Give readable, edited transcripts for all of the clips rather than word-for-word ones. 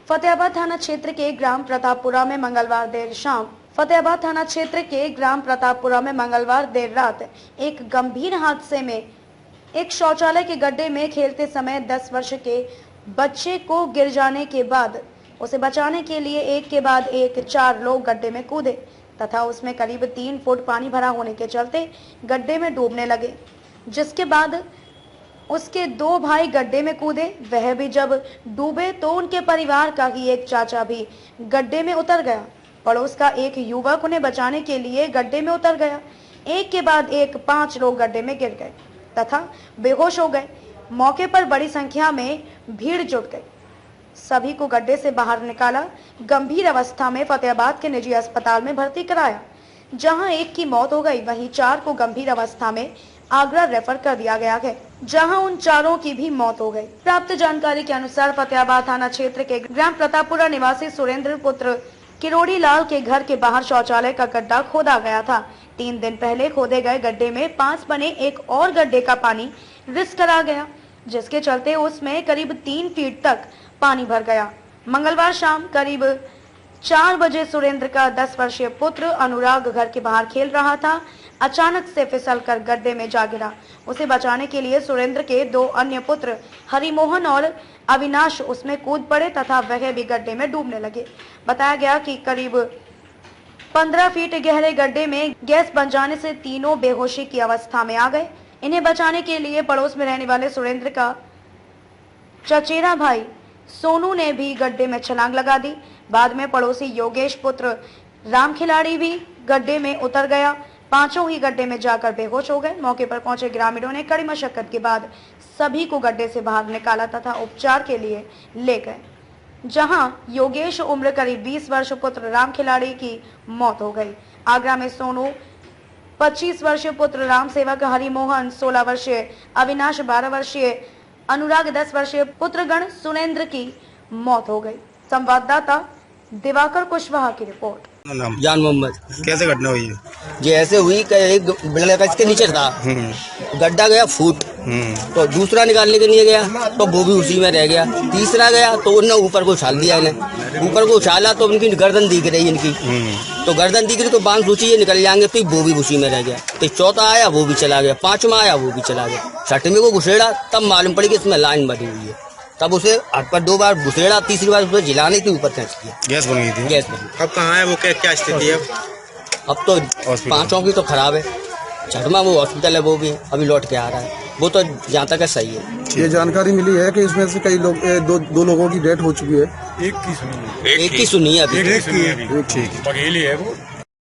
फतेहाबाद थाना क्षेत्र के ग्राम प्रतापपुरा में मंगलवार देर शाम फतेहाबाद थाना क्षेत्र के ग्राम प्रतापपुरा में मंगलवार देर रात एक गंभीर हादसे में एक शौचालय के गड्ढे में खेलते समय 10 वर्ष के बच्चे को गिर जाने के बाद उसे बचाने के लिए एक के बाद एक 4 लोग गड्ढे में कूदे तथा उसमें करीब 3 फुट पानी भरा होने के चलते गड्ढे में डूबने लगे, जिसके बाद उसके 2 भाई गड्ढे में कूदे। वह भी जब डूबे तो उनके परिवार का ही एक चाचा भी गड्ढे में उतर गया। पड़ोस का एक युवक उन्हें बचाने के लिए गड्ढे में उतर गया। एक के बाद एक 5 लोग गड्ढे में गिर गए तथा बेहोश हो गए। मौके पर बड़ी संख्या में भीड़ जुट गई। सभी को गड्ढे से बाहर निकाला, गंभीर अवस्था में फतेहाबाद के निजी अस्पताल में भर्ती कराया, जहां एक की मौत हो गई, वहीं 4 को गंभीर अवस्था में आगरा रेफर कर दिया गया है, जहां उन 4 की भी मौत हो गई। प्राप्त जानकारी के अनुसार फतेहाबाद थाना क्षेत्र के ग्राम प्रतापपुरा निवासी सुरेंद्र पुत्र किरोड़ी लाल के घर के बाहर शौचालय का गड्ढा खोदा गया था। 3 दिन पहले खोदे गए गड्ढे में पास बने एक और गड्ढे का पानी रिस करा गया, जिसके चलते उसमें करीब 3 फीट तक पानी भर गया। मंगलवार शाम करीब 4 बजे सुरेंद्र का 10 वर्षीय पुत्र अनुराग घर के बाहर खेल रहा था। अचानक से फिसलकर गड्ढे में जा गिरा। उसे बचाने के लिए सुरेंद्र के 2 अन्य पुत्र हरिमोहन और अविनाश उसमें कूद पड़े तथा वह भी गड्ढे में डूबने लगे। बताया गया कि करीब 15 फीट गहरे गड्ढे में गैस बन जाने से तीनों बेहोशी की अवस्था में आ गए। इन्हें बचाने के लिए पड़ोस में रहने वाले सुरेंद्र का चचेरा भाई सोनू ने भी गड्ढे में छलांग लगा दी। बाद में पड़ोसी योगेश पुत्र राम खिलाड़ी भी गड्ढे में उतर गया। 5 ही गड्ढे में जाकर बेहोश हो गए। मौके पर पहुंचे ग्रामीणों ने कड़ी मशक्कत के बाद सभी को गड्ढे से बाहर निकाला तथा उपचार के लिए ले गए, जहां योगेश उम्र करीब 20 वर्ष पुत्र राम खिलाड़ी की मौत हो गई। आगरा में सोनू 25 वर्षीय पुत्र राम सेवक, हरिमोहन 16 वर्षीय, अविनाश 12 वर्षीय, अनुराग 10 वर्षीय पुत्रगण सुरेंद्र की मौत हो गई। संवाददाता दिवाकर कुशवाहा की रिपोर्ट। जान मोहम्मद। कैसे घटना हुई है? ये ऐसे हुई कि एक लड़का इसके नीचे था, गड्ढा गया फूट, तो दूसरा निकालने के लिए गया तो वो भी उसी में रह गया। तीसरा गया तो उन्होंने ऊपर को उछाल दिया, इन्हें ऊपर को उछाला तो उनकी गर्दन दिख रही इनकी, तो गर्दन दिख रही तो बांध सोची ये निकल जाएंगे, तो वो भी उसी में रह गया। तो चौथा आया वो भी चला गया, 5वां आया वो भी चला गया। 6वें को घुसेड़ा तब मालूम पड़ी कि इसमें लाइन बनी हुई है। तब उसे हाथ पर 2 बार घुसेड़ा, तीसरी बार उसे जिलाने के ऊपर खींच दिया। गैस बन गई थी। गैस बन गई। अब कहाँ है वो? क्या स्थिति है अब तो 5 की तो खराब है। 6वां वो हॉस्पिटल है, वो भी अभी लौट के आ रहा है। वो तो जहाँ तक है सही है। ये जानकारी मिली है कि इसमें से कई लोग दो लोगों की डेथ हो चुकी है। एक की सुनी है अभी। बघेली है वो।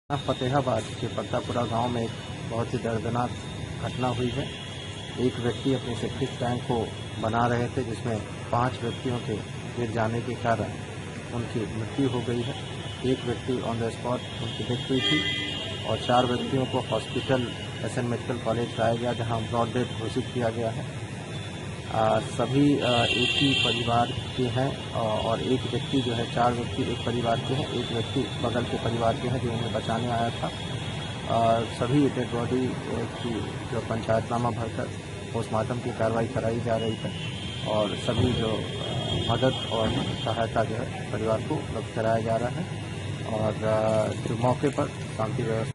फतेहाबाद के प्रतापपुरा गांव में एक बहुत ही दर्दनाक घटना हुई है। एक व्यक्ति अपने सेप्टिक टैंक को बना रहे थे, जिसमें 5 व्यक्तियों के गिर जाने के कारण उनकी मृत्यु हो गई है। एक व्यक्ति ऑन द स्पॉट उनकी डेथ हुई थी और 4 व्यक्तियों को हॉस्पिटल एसएन मेडिकल कॉलेज लाया गया, जहां ब्रॉड डेथ घोषित किया गया है। सभी एक ही परिवार के हैं और एक व्यक्ति जो है, 4 व्यक्ति एक परिवार के हैं, एक व्यक्ति बगल के परिवार के हैं जो उन्हें बचाने आया था। सभी डेड बॉडी की जो पंचायतनामा भरकर पोस्टमार्टम की कार्रवाई कराई जा रही है और सभी जो मदद और सहायता जो है परिवार को उपलब्ध कराया जा रहा है और जो मौके पर शांति व्यवस्था